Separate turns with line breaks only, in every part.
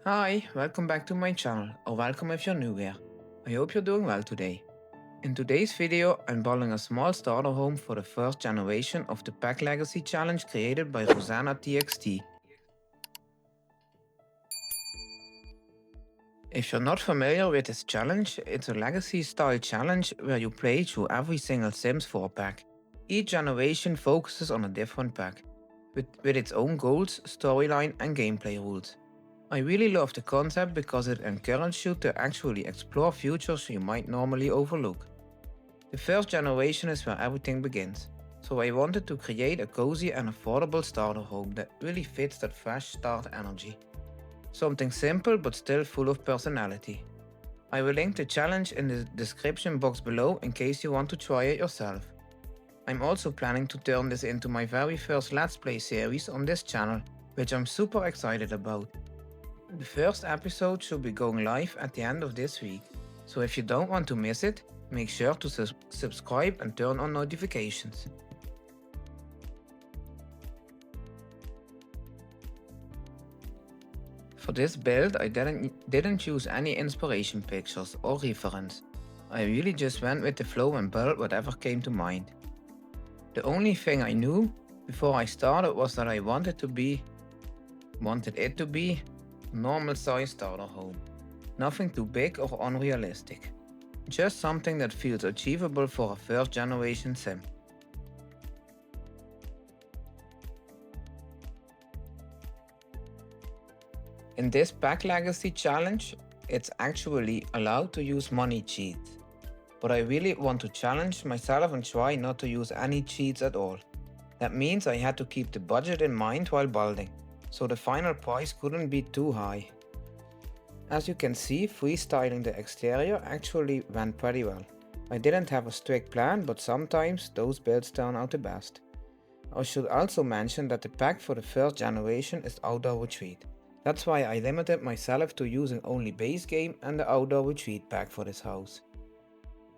Hi, welcome back to my channel, or welcome if you're new here. I hope you're doing well today. In today's video, I'm building a small starter home for the first generation of the Pack Legacy Challenge created by Rosannatxt. If you're not familiar with this challenge, it's a legacy style challenge where you play through every single Sims 4 pack. Each generation focuses on a different pack, with its own goals, storyline, and gameplay rules. I really love the concept because it encourages you to actually explore futures you might normally overlook. The first generation is where everything begins, so I wanted to create a cozy and affordable starter home that really fits that fresh start energy. Something simple but still full of personality. I will link the challenge in the description box below in case you want to try it yourself. I'm also planning to turn this into my very first Let's Play series on this channel, which I'm super excited about. The first episode should be going live at the end of this week, so if you don't want to miss it, make sure to subscribe and turn on notifications. For this build, I didn't use any inspiration pictures or reference. I really just went with the flow and built whatever came to mind. The only thing I knew before I started was that I wanted it to be a normal size starter home. Nothing too big or unrealistic. Just something that feels achievable for a first generation sim. In this Pack Legacy challenge, it's actually allowed to use money cheats. But I really want to challenge myself and try not to use any cheats at all. That means I had to keep the budget in mind while building, so the final price couldn't be too high. As you can see, freestyling the exterior actually went pretty well. I didn't have a strict plan, but sometimes those builds turn out the best. I should also mention that the pack for the first generation is Outdoor Retreat. That's why I limited myself to using only base game and the Outdoor Retreat pack for this house.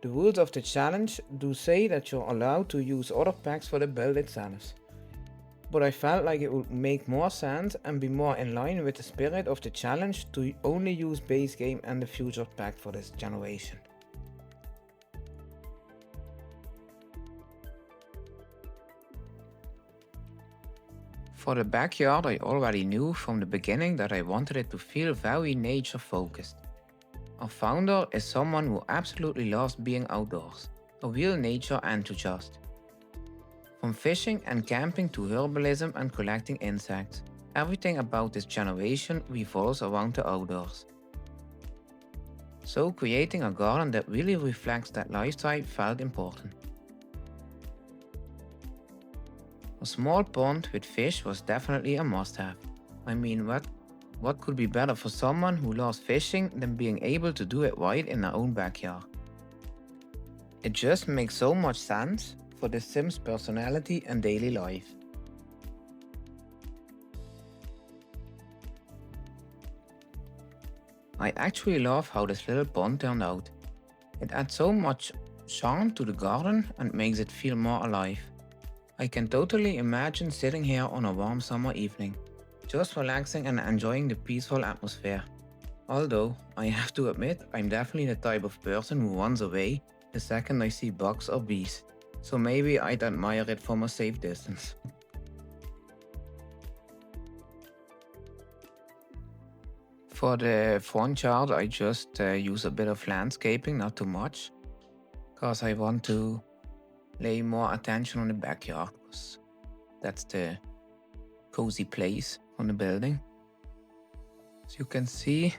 The rules of the challenge do say that you're allowed to use other packs for the build itself. But I felt like it would make more sense and be more in line with the spirit of the challenge to only use base game and the future pack for this generation. For the backyard, I already knew from the beginning that I wanted it to feel very nature focused. Our founder is someone who absolutely loves being outdoors, a real nature enthusiast. From fishing and camping to herbalism and collecting insects, everything about this generation revolves around the outdoors. So creating a garden that really reflects that lifestyle felt important. A small pond with fish was definitely a must-have. I mean, what could be better for someone who loves fishing than being able to do it right in their own backyard? It just makes so much sense for the Sim's personality and daily life. I actually love how this little pond turned out. It adds so much charm to the garden and makes it feel more alive. I can totally imagine sitting here on a warm summer evening, just relaxing and enjoying the peaceful atmosphere. Although, I have to admit, I'm definitely the type of person who runs away the second I see bugs or bees, so maybe I'd admire it from a safe distance. For the front yard, I just use a bit of landscaping, not too much, because I want to lay more attention on the backyard, because that's the cozy place on the building. As you can see,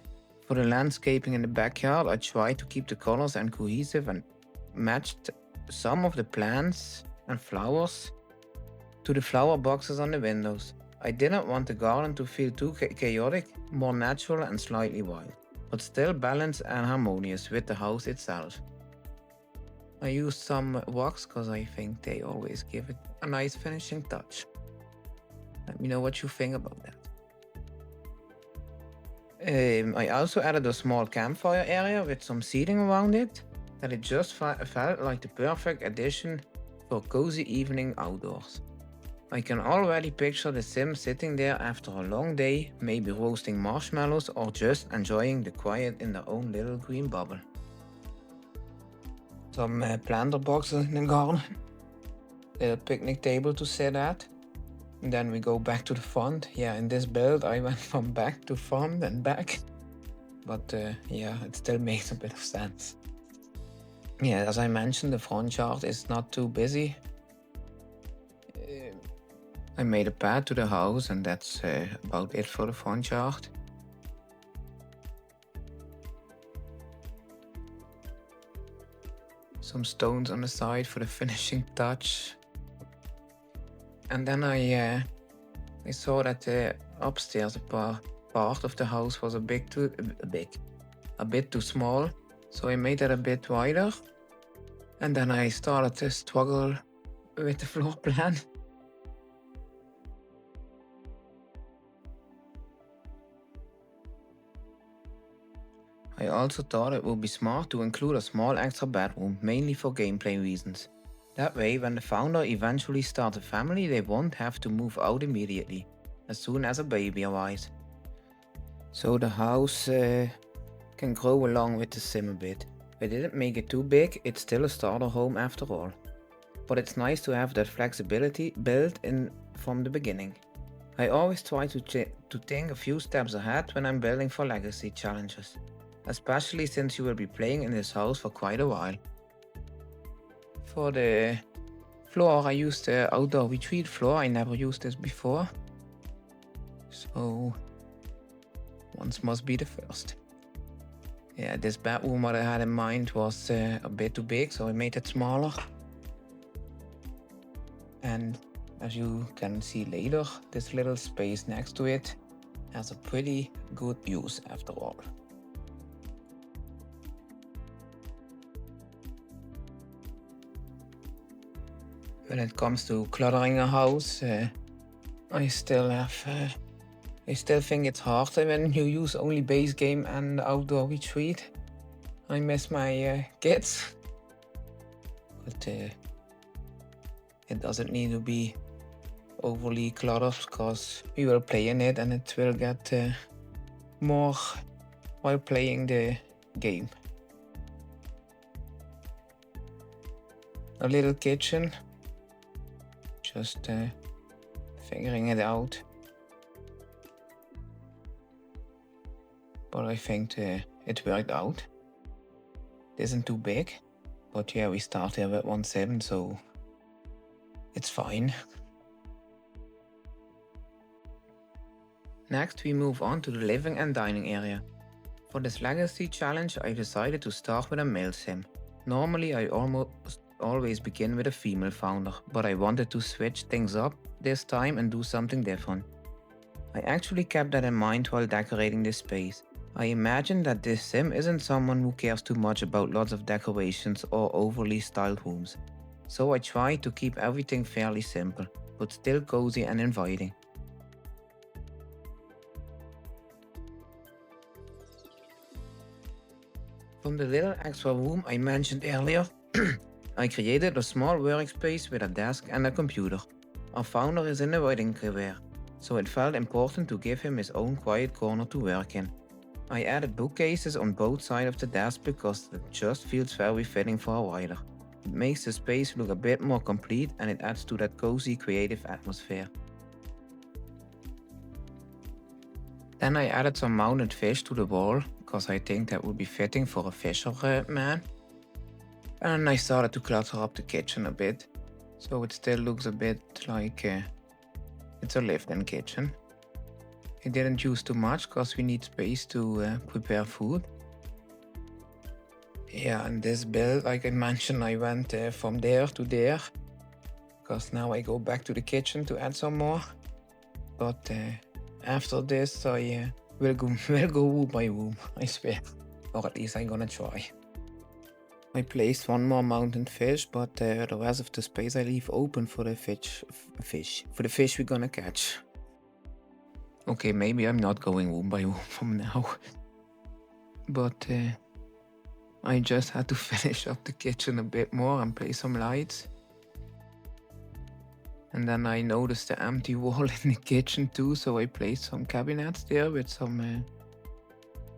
for the landscaping in the backyard, I tried to keep the colors and cohesive and matched some of the plants and flowers to the flower boxes on the windows. I didn't want the garden to feel too chaotic, more natural and slightly wild, but still balanced and harmonious with the house itself. I used some rocks because I think they always give it a nice finishing touch. Let me know what you think about that. I also added a small campfire area with some seating around it, that it just felt like the perfect addition for a cozy evening outdoors. I can already picture the Sim sitting there after a long day, maybe roasting marshmallows or just enjoying the quiet in their own little green bubble. Some planter boxes in the garden, little picnic table to sit at. And then we go back to the front. Yeah, in this build I went from back to front and back. But yeah, it still makes a bit of sense. Yeah, as I mentioned, the front yard is not too busy. I made a path to the house and that's about it for the front yard. Some stones on the side for the finishing touch. And then I saw that upstairs part of the house was a bit too small, so I made it a bit wider. And then I started to struggle with the floor plan. I also thought it would be smart to include a small extra bedroom, mainly for gameplay reasons. That way, when the founder eventually starts a family, they won't have to move out immediately, as soon as a baby arrives. So the house can grow along with the sim a bit. I didn't make it too big, it's still a starter home after all. But it's nice to have that flexibility built in from the beginning. I always try to think a few steps ahead when I'm building for legacy challenges, especially since you will be playing in this house for quite a while. For the floor, I used the outdoor retreat floor. I never used this before, so once must be the first. Yeah, this bedroom what I had in mind was a bit too big, so I made it smaller. And as you can see later, this little space next to it has a pretty good use after all. When it comes to cluttering a house, I still think it's harder when you use only base game and outdoor retreat. I miss my kids, but it doesn't need to be overly cluttered because we will play in it and it will get more while playing the game. A little kitchen, just figuring it out. But I think it worked out. It isn't too big, but yeah, we start here with 1.7, so it's fine. Next, we move on to the living and dining area. For this legacy challenge, I decided to start with a male sim. Normally, I almost always begin with a female founder, but I wanted to switch things up this time and do something different. I actually kept that in mind while decorating this space. I imagine that this sim isn't someone who cares too much about lots of decorations or overly styled rooms. So I tried to keep everything fairly simple, but still cozy and inviting. From the little extra room I mentioned earlier, I created a small workspace with a desk and a computer. Our founder is in a writing career, so it felt important to give him his own quiet corner to work in. I added bookcases on both sides of the desk because it just feels very fitting for a writer. It makes the space look a bit more complete and it adds to that cozy creative atmosphere. Then I added some mounted fish to the wall because I think that would be fitting for a fisherman. And I started to clutter up the kitchen a bit, so it still looks a bit like it's a lived-in kitchen. I didn't use too much because we need space to prepare food. Yeah, and this build, like I mentioned, I went from there to there because now I go back to the kitchen to add some more. But after this, I will go room by room, I swear. Or at least I'm gonna try. I placed one more mountain fish, but the rest of the space I leave open for the for the fish we're gonna catch. Okay, maybe I'm not going room by room from now. But I just had to finish up the kitchen a bit more and place some lights. And then I noticed the empty wall in the kitchen too, so I placed some cabinets there with some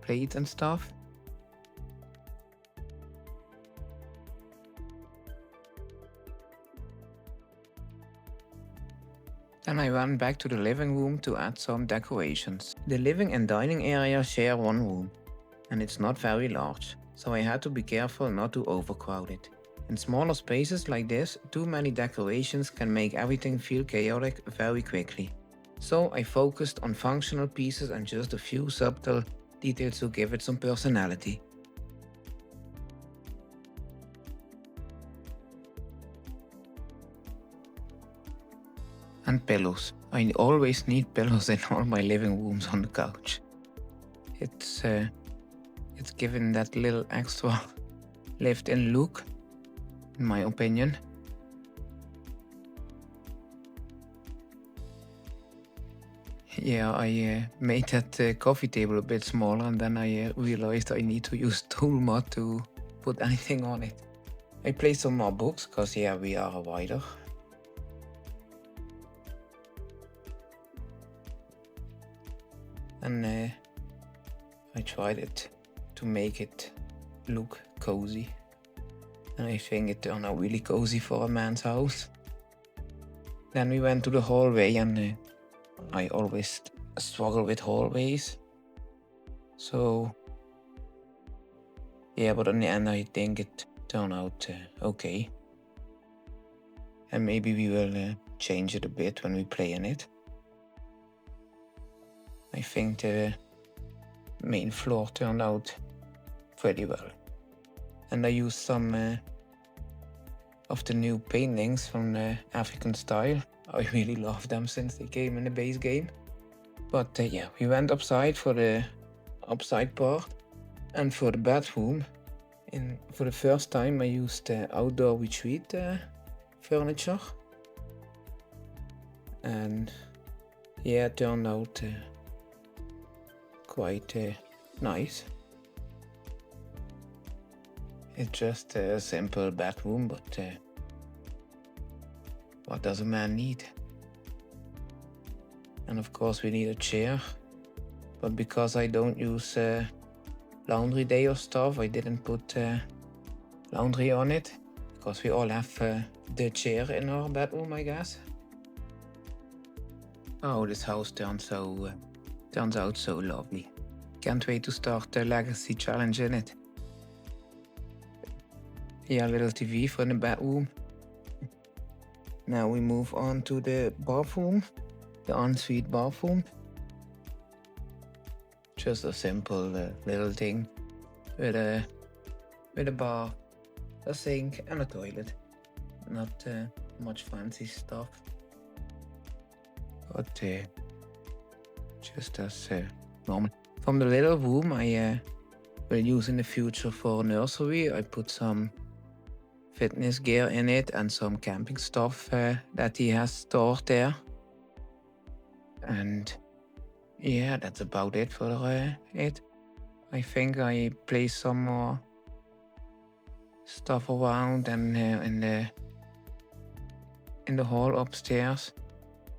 plates and stuff. Then I went back to the living room to add some decorations. The living and dining area share one room, and it's not very large, so I had to be careful not to overcrowd it. In smaller spaces like this, too many decorations can make everything feel chaotic very quickly. So I focused on functional pieces and just a few subtle details to give it some personality. And pillows. I always need pillows in all my living rooms on the couch. It's given that little extra lived-in look, in my opinion. Yeah, I made that coffee table a bit smaller, and then I realized I need to use tool mod to put anything on it. I placed some more books, cause yeah, we are a writer. And I tried it to make it look cozy. And I think it turned out really cozy for a man's house. Then we went to the hallway, and I always struggle with hallways. So yeah, but in the end I think it turned out okay. And maybe we will change it a bit when we play in it. I think the main floor turned out pretty well. And I used some of the new paintings from the African style. I really love them since they came in the base game. But yeah, we went upside for the upside part. And for the bedroom, for the first time I used outdoor retreat furniture. And yeah, it turned out quite nice. It's just a simple bedroom, but what does a man need? And of course we need a chair, but because I don't use laundry day or stuff, I didn't put laundry on it, because we all have the chair in our bedroom, I guess. Oh, this house turns out so lovely. Can't wait to start the legacy challenge in it. Yeah, little TV for the bedroom. Now we move on to the bathroom, the ensuite bathroom. Just a simple little thing with a bar, a sink and a toilet. Not much fancy stuff, but just as normal. From the little room I will use in the future for nursery, I put some fitness gear in it and some camping stuff that he has stored there. And yeah, that's about it for it. I think I placed some more stuff around and in the hall upstairs.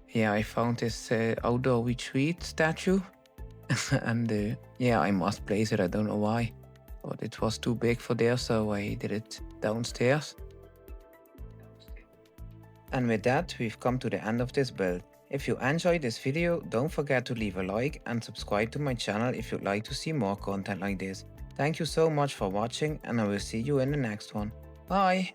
Yeah, I found this outdoor retreat statue. And yeah, I must place it, I don't know why. But it was too big for there, so I did it downstairs. And with that, we've come to the end of this build. If you enjoyed this video, don't forget to leave a like and subscribe to my channel if you'd like to see more content like this. Thank you so much for watching, and I will see you in the next one. Bye!